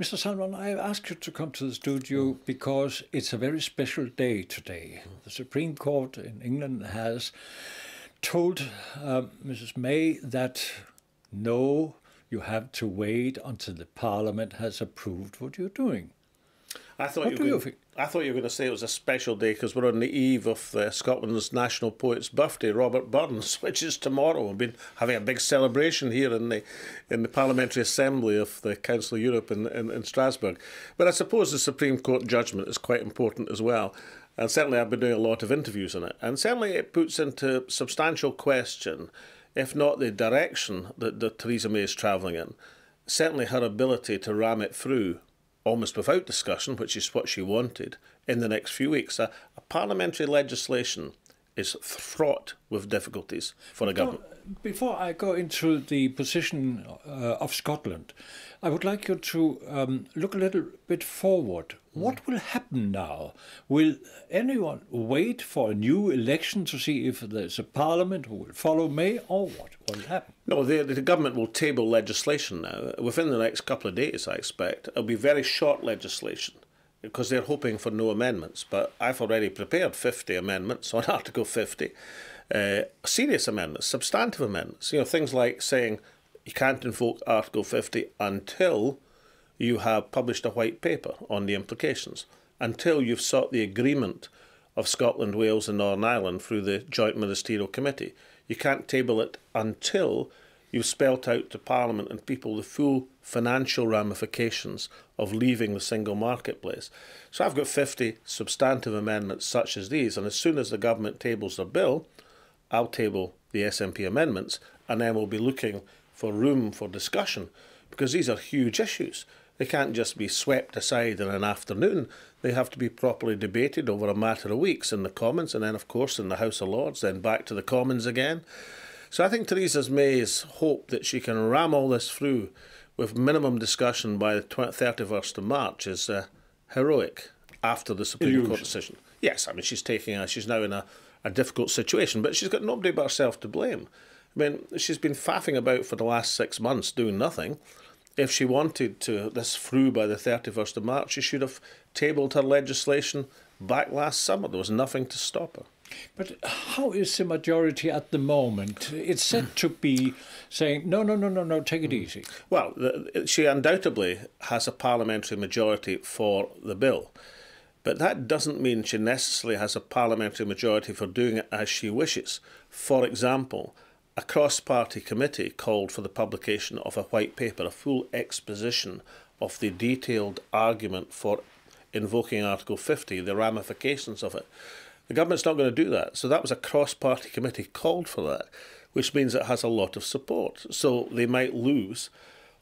Mr. Salmond, I asked you to come to the studio because it's a very special day today. The Supreme Court in England has told Mrs. May that no, you have to wait until the Parliament has approved what you're doing. I thought you were going to say it was a special day because we're on the eve of Scotland's national poet's birthday, Robert Burns, which is tomorrow. We've been having a big celebration here in the Parliamentary Assembly of the Council of Europe in Strasbourg. But I suppose the Supreme Court judgment is quite important as well. And certainly I've been doing a lot of interviews on it. And certainly it puts into substantial question, if not the direction that Theresa May is travelling in, certainly her ability to ram it through almost without discussion, which is what she wanted, in the next few weeks. A parliamentary legislation is fraught with difficulties for a government. Before I go into the position of Scotland, I would like you to look a little bit forward. What will happen now? Will anyone wait for a new election to see if there's a parliament who will follow May, or what will happen? No, the government will table legislation now. Within the next couple of days, I expect. It'll be very short legislation because they're hoping for no amendments. But I've already prepared 50 amendments on Article 50. Serious amendments, substantive amendments. You know, things like saying you can't invoke Article 50 until you have published a white paper on the implications, until you've sought the agreement of Scotland, Wales and Northern Ireland through the Joint Ministerial Committee. You can't table it until you've spelt out to Parliament and people the full financial ramifications of leaving the single marketplace. So I've got 50 substantive amendments such as these, and as soon as the government tables their bill, I'll table the SNP amendments, and then we'll be looking for room for discussion, because these are huge issues. They can't just be swept aside in an afternoon. They have to be properly debated over a matter of weeks in the Commons, and then, of course, in the House of Lords, then back to the Commons again. So I think Theresa May's hope that she can ram all this through with minimum discussion by the 31st of March is heroic after the Supreme Court decision. Yes, I mean, she's now in a difficult situation, but she's got nobody but herself to blame. I mean, she's been faffing about for the last 6 months doing nothing. If she wanted this through by the 31st of March, she should have tabled her legislation back last summer. There was nothing to stop her. But how is the majority at the moment? It's said to be saying, no, take it easy. Well, she undoubtedly has a parliamentary majority for the bill. But that doesn't mean she necessarily has a parliamentary majority for doing it as she wishes. For example, a cross-party committee called for the publication of a white paper, a full exposition of the detailed argument for invoking Article 50, the ramifications of it. The government's not going to do that. So that was a cross-party committee called for that, which means it has a lot of support. So they might lose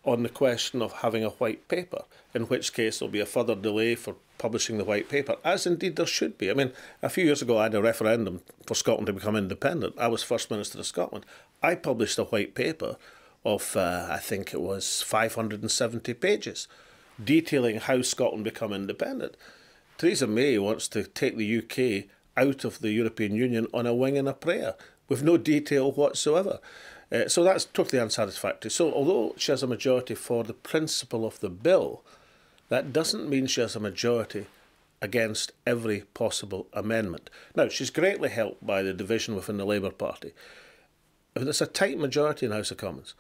on the question of having a white paper, in which case there'll be a further delay for publishing the white paper, as indeed there should be. I mean, a few years ago I had a referendum for Scotland to become independent. I was First Minister of Scotland. I published a white paper of, I think it was 570 pages, detailing how Scotland become independent. Theresa May wants to take the UK out of the European Union on a wing and a prayer, with no detail whatsoever. So that's totally unsatisfactory. So although she has a majority for the principle of the bill, that doesn't mean she has a majority against every possible amendment. Now, she's greatly helped by the division within the Labour Party. If it's a tight majority in the House of Commons,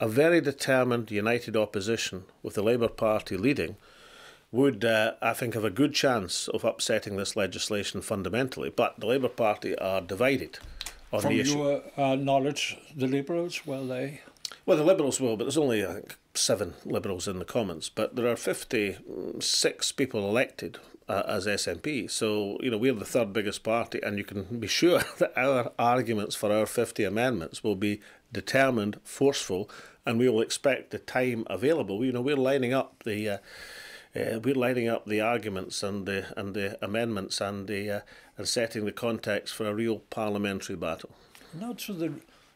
a very determined, united opposition with the Labour Party leading would, I think, have a good chance of upsetting this legislation fundamentally. But the Labour Party are divided on the issue. From your knowledge, the Liberals, will they? Well, the Liberals will, but there's only, I think, 7 Liberals in the Commons. But there are 56 people elected as SNP. So, you know, we're the third biggest party, and you can be sure that our arguments for our 50 amendments will be determined, forceful, and we will expect the time available. You know, we're lining up the arguments and the amendments and setting the context for a real parliamentary battle. Now to the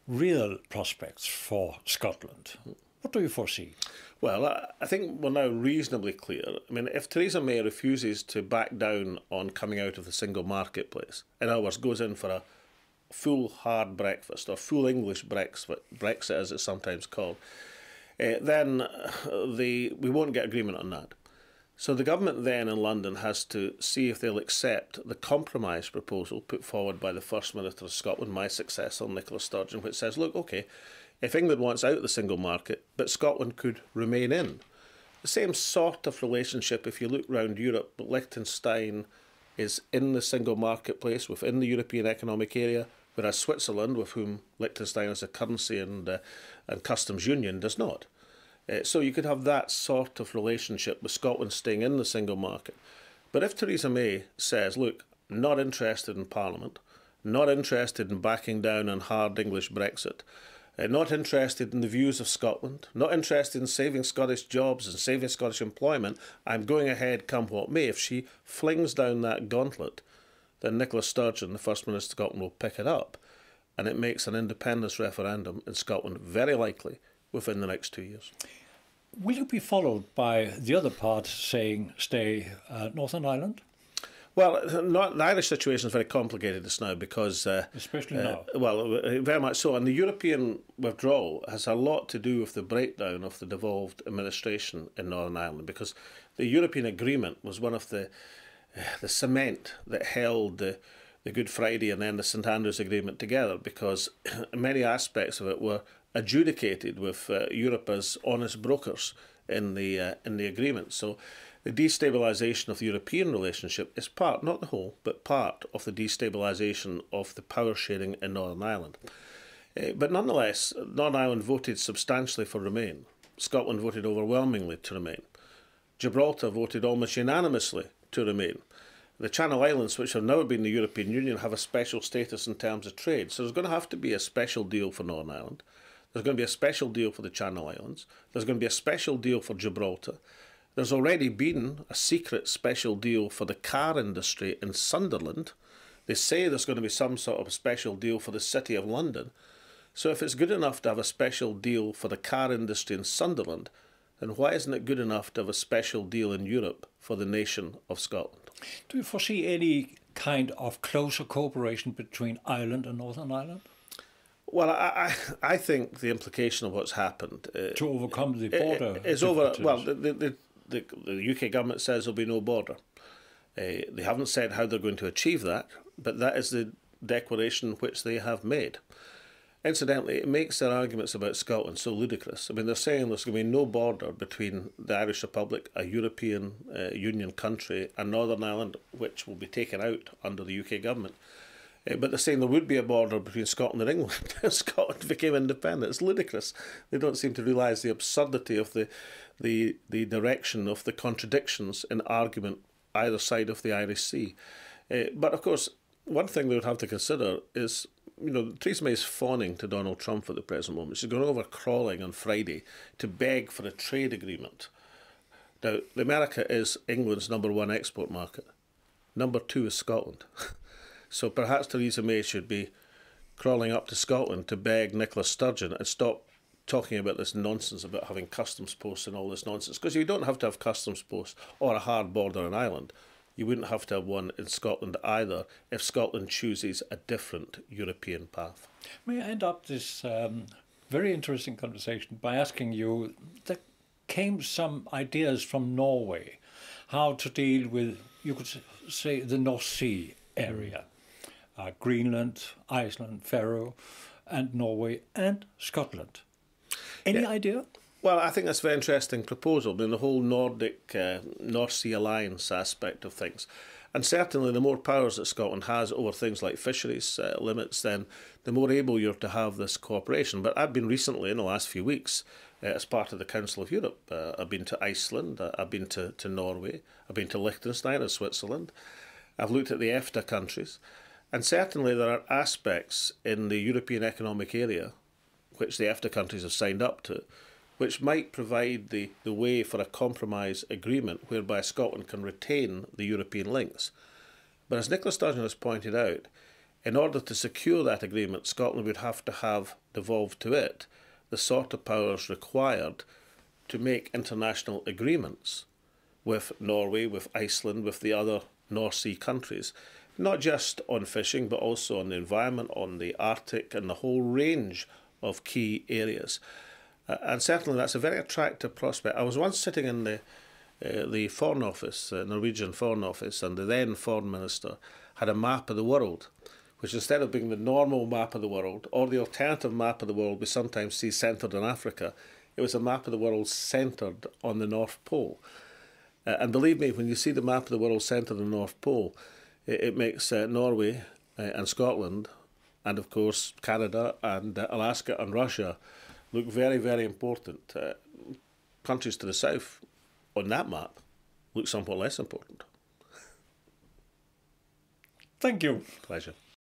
real prospects for Scotland. What do you foresee? Well, I think we're now reasonably clear. I mean, if Theresa May refuses to back down on coming out of the single marketplace, in other words, goes in for a full hard breakfast or full English Brexit as it's sometimes called, then we won't get agreement on that. So the government then in London has to see if they'll accept the compromise proposal put forward by the First Minister of Scotland, my successor, Nicola Sturgeon, which says, look, OK, if England wants out of the single market, but Scotland could remain in. The same sort of relationship, if you look around Europe, but Liechtenstein is in the single marketplace within the European Economic Area, whereas Switzerland, with whom Liechtenstein has a currency and customs union, does not. So you could have that sort of relationship with Scotland staying in the single market. But if Theresa May says, look, not interested in Parliament, not interested in backing down on hard English Brexit, not interested in the views of Scotland, not interested in saving Scottish jobs and saving Scottish employment, I'm going ahead come what may. If she flings down that gauntlet, then Nicola Sturgeon, the First Minister of Scotland, will pick it up, and it makes an independence referendum in Scotland very likely within the next 2 years. Will you be followed by the other part saying stay Northern Ireland? Well, the Irish situation is very complicated just now because... especially now. Well, very much so. And the European withdrawal has a lot to do with the breakdown of the devolved administration in Northern Ireland, because the European agreement was one of the cement that held the Good Friday and then the St Andrews Agreement together, because many aspects of it were adjudicated with Europe as honest brokers in the agreement. So the destabilisation of the European relationship is part, not the whole, but part of the destabilisation of the power sharing in Northern Ireland. But nonetheless, Northern Ireland voted substantially for Remain. Scotland voted overwhelmingly to remain. Gibraltar voted almost unanimously to remain. The Channel Islands, which have now been in the European Union, have a special status in terms of trade. So there's going to have to be a special deal for Northern Ireland. There's going to be a special deal for the Channel Islands. There's going to be a special deal for Gibraltar. There's already been a secret special deal for the car industry in Sunderland. They say there's going to be some sort of special deal for the City of London. So if it's good enough to have a special deal for the car industry in Sunderland, then why isn't it good enough to have a special deal in Europe for the nation of Scotland? Do you foresee any kind of closer cooperation between Ireland and Northern Ireland? Well, I think the implication of what's happened... to overcome the border is over. Well, the UK government says there'll be no border. They haven't said how they're going to achieve that, but that is the declaration which they have made. Incidentally, it makes their arguments about Scotland so ludicrous. I mean, they're saying there's going to be no border between the Irish Republic, a European Union country, and Northern Ireland, which will be taken out under the UK government. But they're saying there would be a border between Scotland and England if Scotland became independent. It's ludicrous. They don't seem to realise the absurdity of the direction of the contradictions in argument either side of the Irish Sea. But of course, one thing they would have to consider is, Theresa May is fawning to Donald Trump at the present moment. She's going over crawling on Friday to beg for a trade agreement. Now, America is England's #1 export market. Number 2 is Scotland. So perhaps Theresa May should be crawling up to Scotland to beg Nicola Sturgeon and stop talking about this nonsense about having customs posts and all this nonsense. Because you don't have to have customs posts or a hard border in Ireland. You wouldn't have to have one in Scotland either if Scotland chooses a different European path. May I end up this very interesting conversation by asking you, there came some ideas from Norway how to deal with, you could say, the North Sea area. Greenland, Iceland, Faroe, and Norway, and Scotland. Any idea? Well, I think that's a very interesting proposal. I mean, the whole Nordic North Sea Alliance aspect of things. And certainly the more powers that Scotland has over things like fisheries limits, then the more able you're to have this cooperation. But I've been recently, in the last few weeks, as part of the Council of Europe. I've been to Iceland, I've been to Norway, I've been to Liechtenstein and Switzerland. I've looked at the EFTA countries. And certainly there are aspects in the European Economic Area, which the EFTA countries have signed up to, which might provide the way for a compromise agreement whereby Scotland can retain the European links. But as Nicola Sturgeon has pointed out, in order to secure that agreement, Scotland would have to have devolved to it the sort of powers required to make international agreements with Norway, with Iceland, with the other North Sea countries, not just on fishing, but also on the environment, on the Arctic, and the whole range of key areas. And certainly that's a very attractive prospect. I was once sitting in the Foreign Office, Norwegian Foreign Office, and the then Foreign Minister had a map of the world, which instead of being the normal map of the world, or the alternative map of the world we sometimes see centred in Africa, it was a map of the world centred on the North Pole. And believe me, when you see the map of the world centred on the North Pole, it makes Norway and Scotland, and of course Canada and Alaska and Russia look very, very important. Countries to the south on that map look somewhat less important. Thank you. Pleasure.